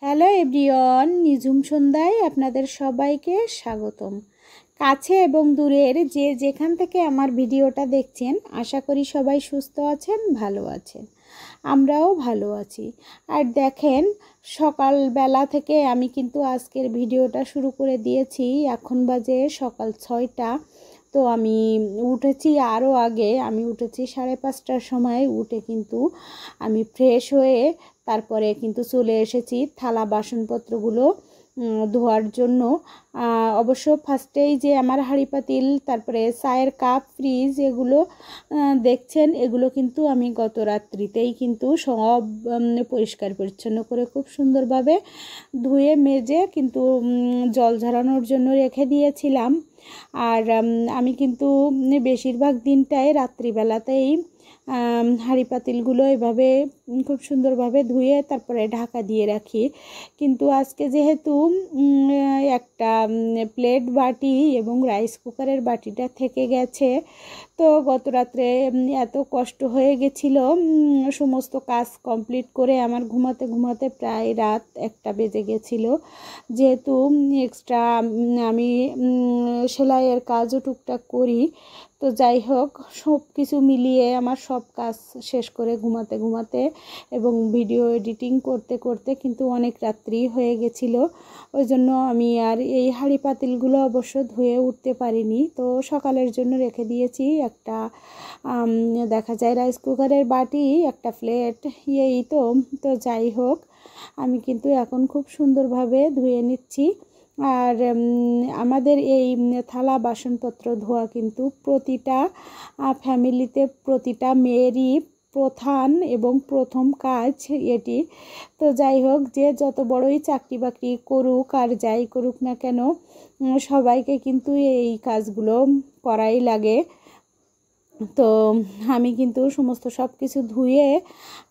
Hello everyone, নিঝুম সন্ধ্যায় আপনাদের সবাইকে স্বাগতম। কাছে এবং দূরের যে যেখান থেকে আমার ভিডিওটা দেখছেন, আশা করি সবাই সুস্থ আছেন, ভালো আছেন। আমরাও ভালো আছি। আর দেখেন, সকালবেলা থেকে আমি কিন্তু আজকের ভিডিওটা শুরু করে দিয়েছি। এখন বাজে সকাল 6টা। তো আমি উঠেছি আরও আগে, আমি উঠেছি 5:30টার সময়। উঠে কিন্তু আমি ফ্রেশ হয়ে তারপরে কিন্তু চলে এসেছি থালা বাসনপত্রগুলো ধোয়ার জন্য। অবশ্য ফার্স্টেই যে আমার হাঁড়ি পাতিল, তারপরে চায়ের কাপ, ফ্রিজ, এগুলো দেখছেন, এগুলো কিন্তু আমি গত রাত্রিতেই কিন্তু সব পরিষ্কার পরিচ্ছন্ন করে খুব সুন্দরভাবে ধুয়ে মেজে কিন্তু জল ঝরানোর জন্য রেখে দিয়েছিলাম। আর আমি কিন্তু বেশিরভাগ দিনটাই রাত্রিবেলাতেই হাঁড়ি পাতিলগুলো এভাবে খুব সুন্দরভাবে ধুয়ে তারপরে ঢাকা দিয়ে রাখি। কিন্তু আজকে যেহেতু একটা প্লেট বাটি এবং রাইস কুকারের বাটিটা থেকে গেছে, তো গত রাত্রে এত কষ্ট হয়ে গেছিল সমস্ত কাজ কমপ্লিট করে আমার ঘুমাতে ঘুমাতে প্রায় রাত 1টা বেজে গেছিল। যেহেতু এক্সট্রা আমি সেলাইয়ের কাজও টুকটাক করি, তো যাই হোক, সব কিছু মিলিয়ে আমার সব কাজ শেষ করে ঘুমাতে ঘুমাতে এবং ভিডিও এডিটিং করতে করতে কিন্তু অনেক রাত্রি হয়ে গেছিল। ওই জন্য আমি আর এই হাঁড়ি পাতিলগুলো অবশ্য ধুয়ে উঠতে পারিনি, তো সকালের জন্য রেখে দিয়েছি। একটা দেখা যায় রাইস কুকারের বাটি, একটা প্লেট, এই তো। তো যাই হোক, আমি কিন্তু এখন খুব সুন্দরভাবে ধুয়ে নিচ্ছি। আর আমাদের এই থালা বাসনপত্র ধোয়া কিন্তু প্রতিটা ফ্যামিলিতে, প্রতিটা মেয়েরই প্রধান এবং প্রথম কাজ এটি। তো যাই হোক, যে যত বড়ই চাকরি বাকরি করুক আর যাই করুক না কেন, সবাইকে কিন্তু এই কাজগুলো করাই লাগে। তো আমি কিন্তু সমস্ত সব কিছু ধুয়ে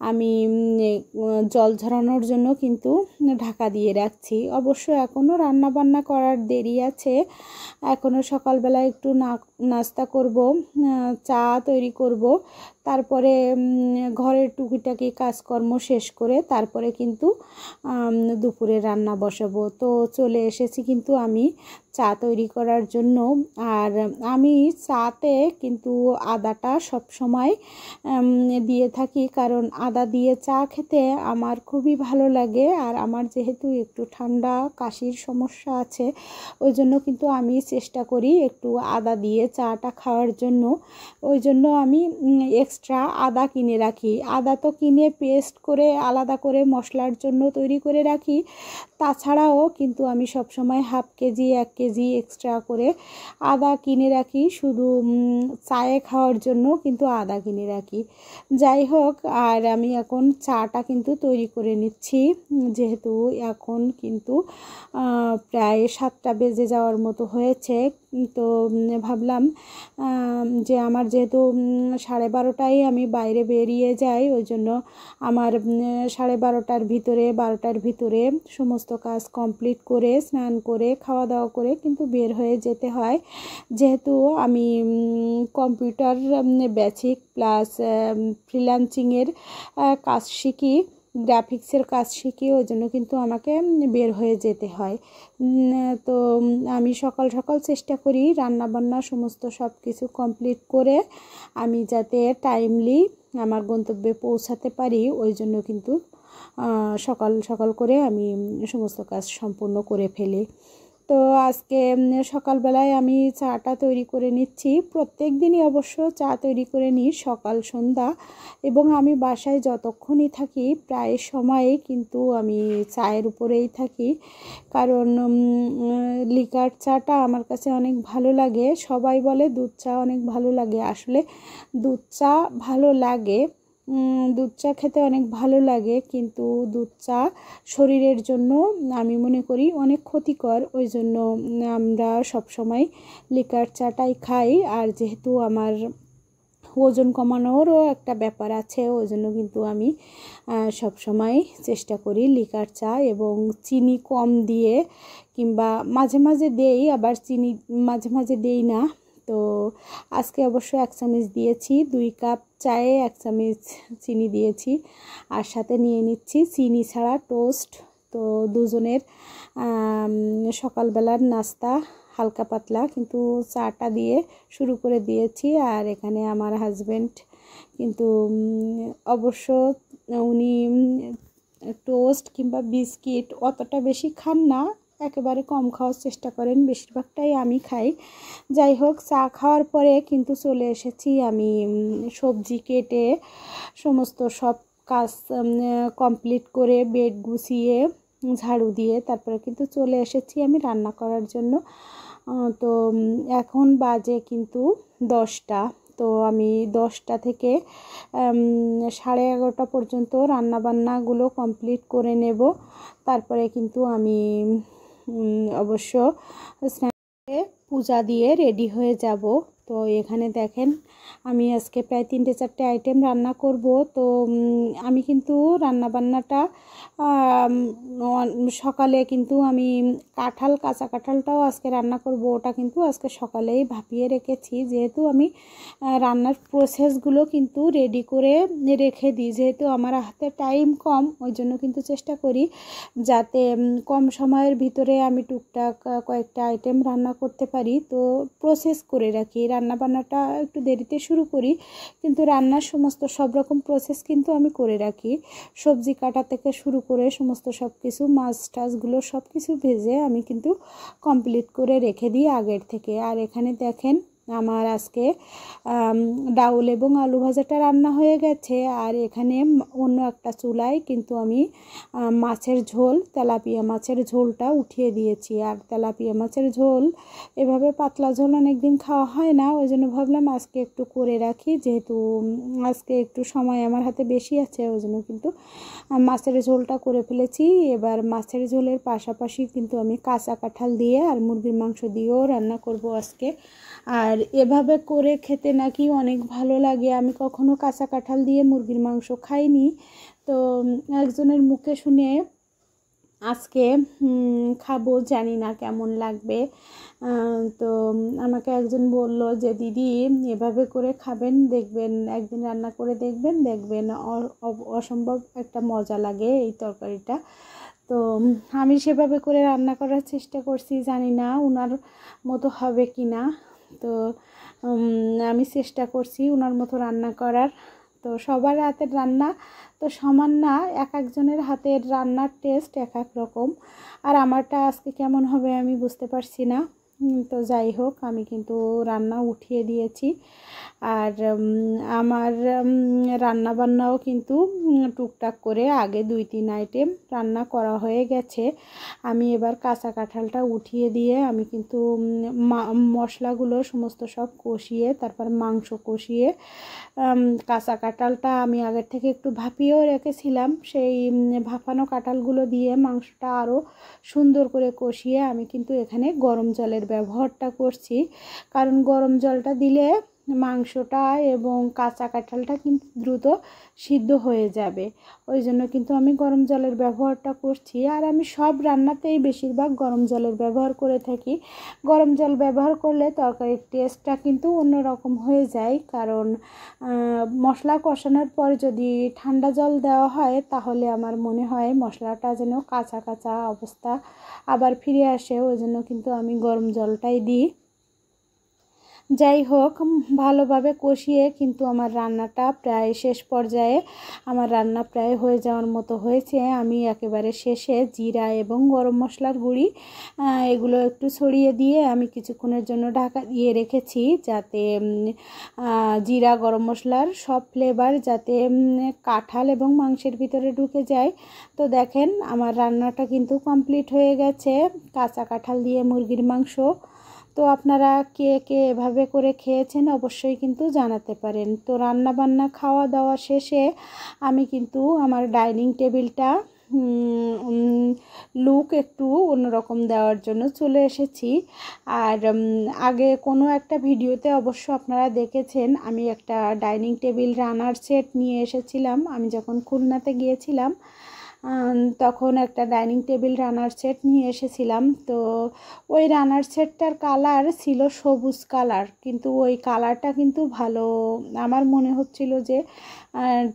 আমি জল ঝরানোর জন্য কিন্তু ঢাকা দিয়ে রাখছি। অবশ্য এখনও রান্না বান্না করার দেরি আছে। এখনও সকালবেলা একটু নাস্তা করব, চা তৈরি করব, তারপরে ঘরের টুকিটাকি কাজকর্ম শেষ করে তারপরে কিন্তু দুপুরে রান্না বসাবো। তো চলে এসেছি কিন্তু আমি চা তৈরি করার জন্য। আর আমি চাতে কিন্তু আদাটা সব সময় দিয়ে থাকি, কারণ আদা দিয়ে চা খেতে আমার খুবই ভালো লাগে। আর আমার যেহেতু একটু ঠান্ডা কাশির সমস্যা আছে, ওই জন্য কিন্তু আমি চেষ্টা করি একটু আদা দিয়ে চাটা খাওয়ার জন্য। ওই জন্য আমি এক্সট্রা আদা কিনে রাখি। আদা তো কিনে পেস্ট করে আলাদা করে মশলার জন্য তৈরি করে রাখি, তাছাড়াও কিন্তু আমি সবসময় হাফ কেজি 1 কেজি এক্সট্রা করে আদা কিনে রাখি, শুধু চায়ে খাওয়ার জন্য কিন্তু আদা কিনে রাখি। যাই হোক, আর আমি এখন চাটা কিন্তু তৈরি করে নিচ্ছি। যেহেতু এখন কিন্তু প্রায় 7টা বেজে যাওয়ার মতো হয়েছে, তো ভাবলাম যে আমার যেহেতু 12:30টায় আমি বাইরে বেরিয়ে যাই, ওই জন্য আমার 12:30টার ভিতরে 12টার ভিতরে সমস্ত কাজ কমপ্লিট করে স্নান করে খাওয়া দাওয়া করে কিন্তু বের হয়ে যেতে হয়। যেহেতু আমি কম্পিউটার বেসিক প্লাস ফ্রিল্যান্সিংয়ের কাজ শিখি, গ্রাফিক্সের কাজ শিখি, ওই জন্য কিন্তু আমাকে বের হয়ে যেতে হয়। তো আমি সকাল সকাল চেষ্টা করি রান্নাবান্না সমস্ত সব কিছু কমপ্লিট করে আমি যাতে টাইমলি আমার গন্তব্যে পৌঁছাতে পারি, ওই জন্য কিন্তু সকাল সকাল করে আমি সমস্ত কাজ সম্পূর্ণ করে ফেলি। তো আজকে সকালবেলায় আমি চাটা তৈরি করে নিচ্ছি। প্রত্যেক দিনই অবশ্য চা তৈরি করে নিই সকাল সন্ধ্যা, এবং আমি বাসায় যতক্ষণই থাকি প্রায় সময়ই কিন্তু আমি চায়ের উপরেই থাকি, কারণ লিকার চাটা আমার কাছে অনেক ভালো লাগে। সবাই বলে দুধ চা অনেক ভালো লাগে, আসলে দুধ চা ভালো লাগে, দুধ চা খেতে অনেক ভালো লাগে, কিন্তু দুধ চা শরীরের জন্য আমি মনে করি অনেক ক্ষতিকর। ওই জন্য আমরা সবসময় লিকার চাটাই খাই। আর যেহেতু আমার ওজন কমানোরও একটা ব্যাপার আছে, ওই জন্য কিন্তু আমি সব সময় চেষ্টা করি লিকার চা এবং চিনি কম দিয়ে, কিংবা মাঝে মাঝে দেই, আবার চিনি মাঝে মাঝে দেই না। তো আজকে অবশ্য 1 চামচ দিয়েছি, 2 কাপ চায়ে 1 চামচ চিনি দিয়েছি। আর সাথে নিয়ে নিচ্ছি চিনি ছাড়া টোস্ট, তো দুজনের সকালবেলার নাস্তা হালকা পাতলা কিন্তু চাটা দিয়ে শুরু করে দিয়েছি। আর এখানে আমার হাজব্যান্ড কিন্তু অবশ্য উনি টোস্ট কিংবা বিস্কিট অতটা বেশি খান না, একেবারে কম খাওয়ার চেষ্টা করেন, বেশিরভাগটাই আমি খাই। যাই হোক, চা খাওয়ার পরে কিন্তু চলে এসেছি আমি সবজি কেটে সমস্ত সব কাজ কমপ্লিট করে বেড গুছিয়ে ঝাড়ু দিয়ে তারপরে কিন্তু চলে এসেছি আমি রান্না করার জন্য। তো এখন বাজে কিন্তু 10টা। তো আমি 10টা থেকে 11:30 পর্যন্ত রান্নাবান্নাগুলো কমপ্লিট করে নেব। তারপরে কিন্তু আমি অবশ্য স্নান করে পূজা দিয়ে রেডি হয়ে যাব। তো এখানে দেখেন আমি আজকে প্রায় 3-4টে আইটেম রান্না করব। তো আমি কিন্তু রান্নাবান্নাটা সকালে কিন্তু আমি কাঁচা কাঁঠালটাও আজকে রান্না করব, ওটা কিন্তু আজকে সকালেই ভাপিয়ে রেখেছি। যেহেতু আমি রান্নার প্রসেসগুলো কিন্তু রেডি করে রেখে দিই, যেহেতু আমার হাতে টাইম কম, ওই জন্য কিন্তু চেষ্টা করি যাতে কম সময়ের ভিতরে আমি টুকটাক কয়েকটা আইটেম রান্না করতে পারি। তো প্রসেস করে রাখি, রান্নাবান্নাটা একটু দেরিতে শুরু করি কিন্তু রান্নার সমস্ত সব রকম প্রসেস কিন্তু আমি করে রাখি। সবজি কাটা থেকে শুরু করে সমস্ত সব কিছু মাছ টাছগুলো সব কিছু ভেজে আমি কিন্তু কমপ্লিট করে রেখে দিই আগের থেকে। আর এখানে দেখেন আমার আজকে ডাউল এবং আলু ভাজাটা রান্না হয়ে গেছে। আর এখানে অন্য একটা চুলায় কিন্তু আমি মাছের ঝোল, তেলাপিয়া মাছের ঝোলটা উঠিয়ে দিয়েছি। আর তেলাপিয়া মাছের ঝোল এভাবে পাতলা ঝোল অনেক দিন খাওয়া হয় না, ওই জন্য ভাবলাম আজকে একটু করে রাখি, যেহেতু আজকে একটু সময় আমার হাতে বেশি আছে, ওই জন্য কিন্তু মাছের ঝোলটা করে ফেলেছি। এবার মাছের ঝোলের পাশাপাশি কিন্তু আমি কাঁচা কাঁঠাল দিয়ে আর মুরগির মাংস দিয়েও রান্না করব আজকে। আর এভাবে করে খেতে নাকি অনেক ভালো লাগে। আমি কখনো কাঁচা কাঁঠাল দিয়ে মুরগির মাংস খাইনি, তো একজনের মুখে শুনে আজকে খাবো, জানি না কেমন লাগবে। তো আমাকে একজন বলল যে দিদি এভাবে করে খাবেন, দেখবেন একদিন রান্না করে দেখবেন অসম্ভব একটা মজা লাগে এই তরকারিটা। তো আমি সেভাবে করে রান্না করার চেষ্টা করছি, জানি না ওনার মতো হবে কি না। তো আমি চেষ্টা করছি ওনার মতো রান্না করার। তো সবার হাতের রান্না তো সমান না, এক একজনের হাতের রান্নার টেস্ট এক এক রকম। আর আমারটা আজকে কেমন হবে আমি বুঝতে পারছি না। তো যাই হোক, আমি কিন্তু রান্না উঠিয়ে দিয়েছি। আর আমার রান্না বান্নাও কিন্তু টুকটাক করে আগে 2-3 আইটেম রান্না করা হয়ে গেছে। আমি এবার কাঁচা কাঁঠালটা উঠিয়ে দিয়ে আমি কিন্তু মশলাগুলো সমস্ত সব কষিয়ে তারপর মাংস কষিয়ে কাঁচা কাঁঠালটা আমি আগের থেকে একটু ভাপিয়েও রেখেছিলাম, সেই ভাপানো কাঁঠালগুলো দিয়ে মাংসটা আরও সুন্দর করে কষিয়ে আমি কিন্তু এখানে গরম জলের ব্যবহারটা করছি, কারণ গরম জলটা দিলে মাংসটা এবং কাঁচা কাঁঠালটা কিন্তু দ্রুত সিদ্ধ হয়ে যাবে, ওই জন্য কিন্তু আমি গরম জলের ব্যবহারটা করছি। আর আমি সব রান্নাতেই বেশিরভাগ গরম জলের ব্যবহার করে থাকি। গরম জল ব্যবহার করলে তরকারির টেস্টটা কিন্তু অন্যরকম হয়ে যায়, কারণ মশলা কষানোর পর যদি ঠান্ডা জল দেওয়া হয় তাহলে আমার মনে হয় মশলাটা যেন কাঁচা কাঁচা অবস্থা আবার ফিরে আসে, ওই জন্য কিন্তু আমি গরম জলটাই দিই। যাই হোক, ভালোভাবে কষিয়ে কিন্তু আমার রান্নাটা প্রায় শেষ পর্যায়ে, আমার রান্না প্রায় হয়ে যাওয়ার মতো হয়েছে। আমি একেবারে শেষে জিরা এবং গরম মশলার গুঁড়ি এগুলো একটু ছড়িয়ে দিয়ে আমি কিছুক্ষণের জন্য ঢাকা দিয়ে রেখেছি, যাতে জিরা গরম মশলার সব ফ্লেভার যাতে কাঁঠাল এবং মাংসের ভিতরে ঢুকে যায়। তো দেখেন আমার রান্নাটা কিন্তু কমপ্লিট হয়ে গেছে, কাঁচা কাঁঠাল দিয়ে মুরগির মাংস। তো আপনারা কে কে এভাবে করে খেয়েছেন অবশ্যই কিন্তু জানাতে পারেন। তো রান্না বান্না খাওয়া দাওয়া শেষে আমি কিন্তু আমার ডাইনিং টেবিলটা লুক একটু অন্যরকম দেওয়ার জন্য চলে এসেছি। আর আগে কোনো একটা ভিডিওতে অবশ্য আপনারা দেখেছেন আমি একটা ডাইনিং টেবিল রানার সেট নিয়ে এসেছিলাম আমি যখন খুলনাতে গিয়েছিলাম। তখন একটা ডাইনিং টেবিল রানার সেট নিয়ে এসেছিলাম। তো ওই রানার সেটটার কালার ছিল সবুজ কালার, কিন্তু ওই কালারটা কিন্তু ভালো, আমার মনে হচ্ছিল যে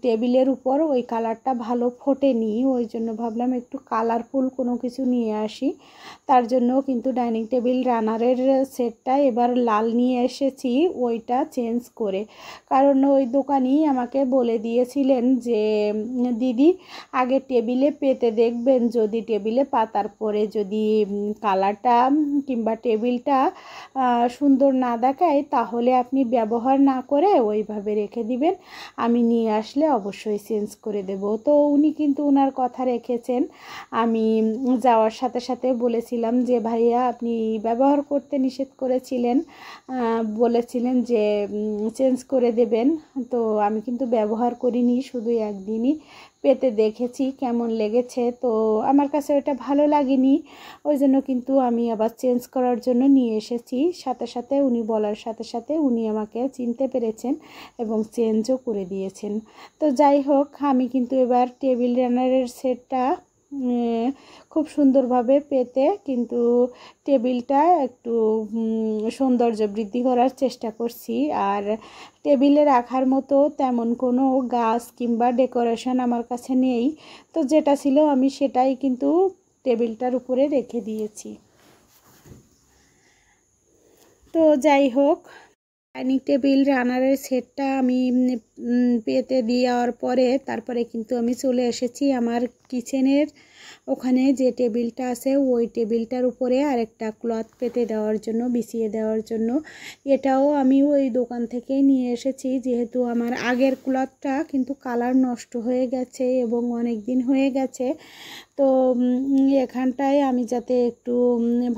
টেবিলের উপর ওই কালারটা ভালো ফোটেনি। ওই জন্য ভাবলাম একটু কালারফুল কোনো কিছু নিয়ে আসি। তার জন্য কিন্তু ডাইনিং টেবিল রানারের সেটটা এবার লাল নিয়ে এসেছি, ওইটা চেঞ্জ করে। কারণ ওই দোকানি আমাকে বলে দিয়েছিলেন যে দিদি আগে টেবিলে পেতে দেখবেন, যদি টেবিলে পাতার পরে যদি কালারটা কিংবা টেবিলটা সুন্দর না দেখায় তাহলে আপনি ব্যবহার না করে ওইভাবে রেখে দিবেন, আমি নিয়ে আসলে অবশ্যই চেঞ্জ করে দেব। তো উনি কিন্তু ওনার কথা রেখেছেন। আমি যাওয়ার সাথে সাথে বলেছিলাম যে ভাইয়া আপনি ব্যবহার করতে নিষেধ করেছিলেন, বলেছিলেন যে চেঞ্জ করে দেবেন। তো আমি কিন্তু ব্যবহার করিনি, শুধু একদিনই পেতে দেখেছি কেমন লেগেছে। তো আমার কাছে ওটা ভালো লাগেনি, ওই জন্য কিন্তু আমি আবার চেঞ্জ করার জন্য নিয়ে এসেছি। সাথে সাথে উনি বলার সাথে সাথে উনি আমাকে চিনতে পেরেছেন এবং চেঞ্জও করে দিয়েছেন। তো যাই হোক, আমি কিন্তু এবার টেবিল রানারের সেটটা খুব সুন্দরভাবে পেতে কিন্তু টেবিলটা একটু সৌন্দর্য বৃদ্ধি করার চেষ্টা করছি। আর টেবিলে রাখার মতো তেমন কোনো গাছ কিংবা ডেকোরেশন আমার কাছে নেই, তো যেটা ছিল আমি সেটাই কিন্তু টেবিলটার উপরে রেখে দিয়েছি। তো যাই হোক, ডাইনিং টেবিল রানারের সেটটা আমি পেতে দেওয়ার পরে তারপরে কিন্তু আমি চলে এসেছি আমার কিচেনের ওখানে যে টেবিলটা আছে ওই টেবিলটার উপরে আরেকটা ক্লথ পেতে দেওয়ার জন্য, বিছিয়ে দেওয়ার জন্য। এটাও আমি ওই দোকান থেকেই নিয়ে এসেছি, যেহেতু আমার আগের ক্লথটা কিন্তু কালার নষ্ট হয়ে গেছে এবং অনেক দিন হয়ে গেছে। তো এখানটায় আমি যাতে একটু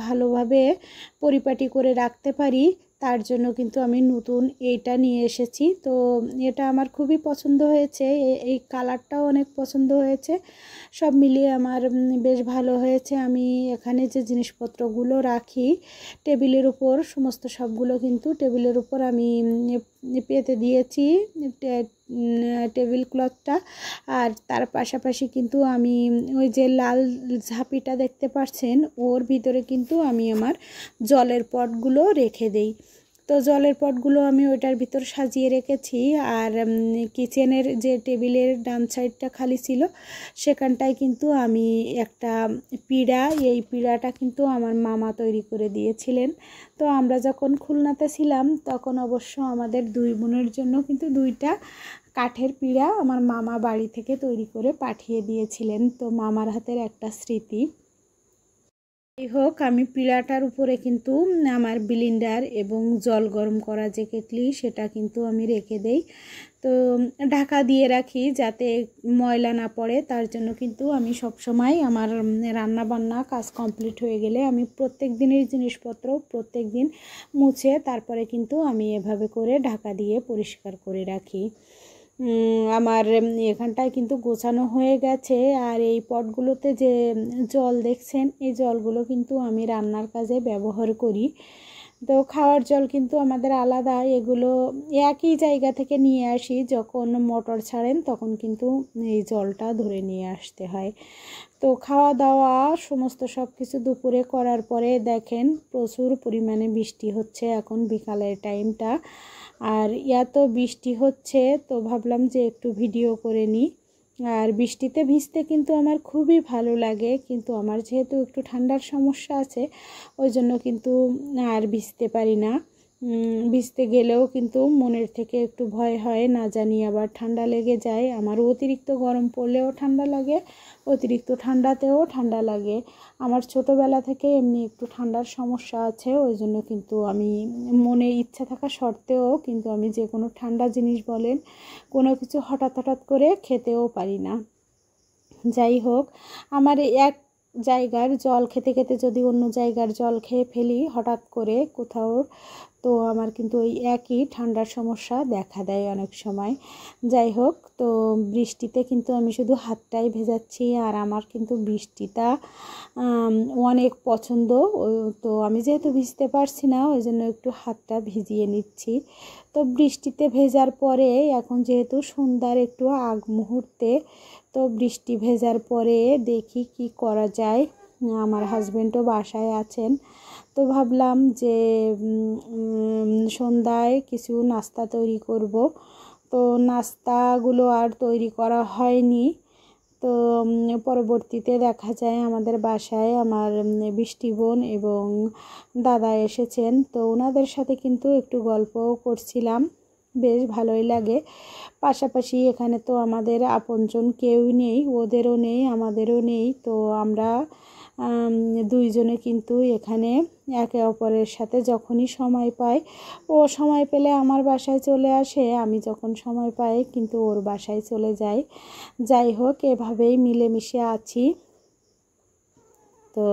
ভালোভাবে পরিপাটি করে রাখতে পারি তার জন্য কিন্তু আমি নতুন এইটা নিয়ে এসেছি। তো এটা আমার খুবই পছন্দ হয়েছে, এই কালারটাও অনেক পছন্দ হয়েছে, সব মিলিয়ে আমার বেশ ভালো হয়েছে। আমি এখানে যে জিনিসপত্রগুলো রাখি টেবিলের উপর সমস্ত সবগুলো কিন্তু টেবিলের উপর আমি পেতে দিয়েছি টেবিল ক্লথটা। আর তার পাশাপাশি কিন্তু আমি ওই যে লাল ঝাঁপিটা দেখতে পাচ্ছেন ওর ভিতরে কিন্তু আমি আমার জলের পটগুলো রেখে দেই। তো জলের পটগুলো আমি ওইটার ভিতর সাজিয়ে রেখেছি। আর কিচেনের যে টেবিলের ডান সাইডটা খালি ছিল সেখানটায় কিন্তু আমি একটা পিঁড়া, এই পিঁড়াটা কিন্তু আমার মামা তৈরি করে দিয়েছিলেন। তো আমরা যখন খুলনাতে ছিলাম তখন অবশ্য আমাদের দুই বোনের জন্য কিন্তু দুইটা কাঠের পিঁড়া আমার মামা বাড়ি থেকে তৈরি করে পাঠিয়ে দিয়েছিলেন। তো মামার হাতের একটা স্মৃতি। যাই হোক, আমি পিঁড়াটার উপরে কিন্তু আমার ব্লেন্ডার এবং জল গরম করা যে কেটলি সেটা কিন্তু আমি রেখে দেই। তো ঢাকা দিয়ে রাখি যাতে ময়লা না পড়ে, তার জন্য কিন্তু আমি সবসময় আমার রান্না বান্না কাজ কমপ্লিট হয়ে গেলে আমি প্রত্যেক দিনের জিনিসপত্র প্রত্যেক দিন মুছে তারপরে কিন্তু আমি এভাবে করে ঢাকা দিয়ে পরিষ্কার করে রাখি। আমার এখানটায় কিন্তু গোছানো হয়ে গেছে। আর এই পটগুলোতে যে জল দেখছেন এই জলগুলো কিন্তু আমি রান্নার কাজে ব্যবহার করি। তো খাওয়ার জল কিন্তু আমাদের আলাদা, এগুলো একই জায়গা থেকে নিয়ে আসি, যখন মোটর ছাড়েন তখন কিন্তু এই জলটা ধরে নিয়ে আসতে হয়। তো খাওয়া দাওয়া সমস্ত সব কিছু দুপুরে করার পরে দেখেন প্রচুর পরিমাণে বৃষ্টি হচ্ছে এখন বিকালের টাইমটা। আর এত বৃষ্টি হচ্ছে তো ভাবলাম যে একটু ভিডিও করে নিই। আর বৃষ্টিতে ভিজতে কিন্তু আমার খুবই ভালো লাগে, কিন্তু আমার যেহেতু একটু ঠান্ডার সমস্যা আছে ওই জন্য কিন্তু আর ভিজতে পারি না। ভিজতে গেলেও কিন্তু মনের থেকে একটু ভয় হয়, না জানি আবার ঠান্ডা লেগে যায়। আমার অতিরিক্ত গরম পড়লেও ঠান্ডা লাগে, অতিরিক্ত ঠান্ডাতেও ঠান্ডা লাগে। আমার ছোটোবেলা থেকে এমনি একটু ঠান্ডার সমস্যা আছে, ওই জন্য কিন্তু আমি মনে ইচ্ছা থাকা সত্ত্বেও কিন্তু আমি যে কোনো ঠান্ডা জিনিস বলেন কোনো কিছু হঠাৎ হঠাৎ করে খেতেও পারি না। যাই হোক, আমার এক জায়গার জল খেতে খেতে যদি অন্য জায়গার জল খেয়ে ফেলি হঠাৎ করে কোথাও, তো আমার কিন্তু ওই একই ঠান্ডার সমস্যা দেখা দেয় অনেক সময়। যাই হোক, তো বৃষ্টিতে কিন্তু আমি শুধু হাতটাই ভেজাচ্ছি, আর আমার কিন্তু বৃষ্টিটা অনেক পছন্দ। তো আমি যেহেতু ভিজতে পারছি না ওই জন্য একটু হাতটা ভিজিয়ে নিচ্ছি। তো বৃষ্টিতে ভেজার পরে এখন যেহেতু সন্ধ্যার একটু আগ মুহূর্তে, তো বৃষ্টি ভেজার পরে দেখি কি করা যায়। আমার হাজবেন্ডও বাসায় আছেন, তো ভাবলাম যে সন্ধ্যায় কিছু নাস্তা তৈরি করব। তো নাস্তাগুলো আর তৈরি করা হয়নি। তো পরবর্তীতে দেখা যায় আমাদের বাসায় আমার বৃষ্টি বোন এবং দাদা এসেছেন, তো ওনাদের সাথে কিন্তু একটু গল্পও করছিলাম, বেশ ভালোই লাগে। পাশাপাশি এখানে তো আমাদের আপনজন কেউ নেই, ওদেরও নেই আমাদেরও নেই, তো আমরা দুইজনে কিন্তু এখানে একে অপরের সাথে যখনই সময় পাই, ও সময় পেলে আমার বাসায় চলে আসে, আমি যখন সময় পাই কিন্তু ওর বাসায় চলে যাই। যাই হোক, এভাবেই মিলেমিশে আছি। তো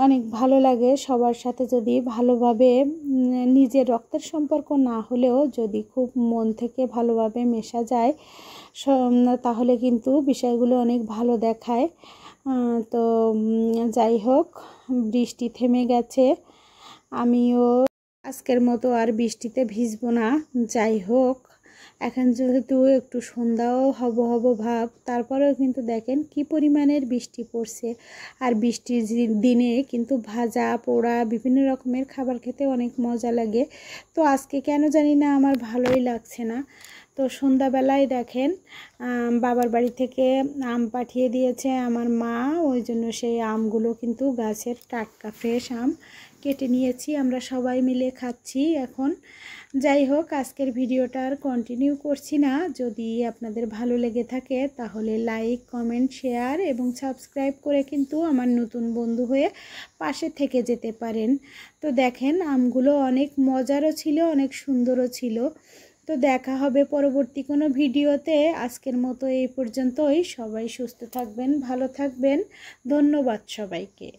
অনেক ভালো লাগে সবার সাথে যদি ভালোভাবে, নিজের রক্তের সম্পর্ক না হলেও যদি খুব মন থেকে ভালোভাবে মেশা যায়, তাহলে কিন্তু বিষয়গুলো অনেক ভালো দেখায়। তো যাই হোক, বৃষ্টি থেমে গেছে, আমিও আজকের মতো আর বৃষ্টিতে ভিজবো না। যাই হোক, এখন যেহেতু একটু সন্ধ্যাও হব ভাব, তারপরেও কিন্তু দেখেন কি পরিমাণের বৃষ্টি পড়ছে। আর বৃষ্টির দিনে কিন্তু ভাজা পোড়া বিভিন্ন রকমের খাবার খেতে অনেক মজা লাগে। তো আজকে কেন জানি না আমার ভালোই লাগছে না। তো সন্ধ্যাবেলায় দেখেন বাবার বাড়ি থেকে আম পাঠিয়ে দিয়েছে আমার মা, ওই জন্য সেই আমগুলো কিন্তু গাছের টাটকা ফ্রেশ আম কেটে নিয়েছি, আমরা সবাই মিলে খাচ্ছি এখন। যাই হোক, আজকের ভিডিওটা আর কন্টিনিউ করছি না। যদি আপনাদের ভালো লেগে থাকে তাহলে লাইক, কমেন্ট, শেয়ার এবং সাবস্ক্রাইব করে কিন্তু আমার নতুন বন্ধু হয়ে পাশে থেকে যেতে পারেন। তো দেখেন আমগুলো অনেক মজারও ছিল, অনেক সুন্দরও ছিল। তো দেখা হবে পরবর্তী কোনো ভিডিওতে। আজকের মতো এই পর্যন্তই। সবাই সুস্থ থাকবেন, ভালো থাকবেন। ধন্যবাদ সবাইকে।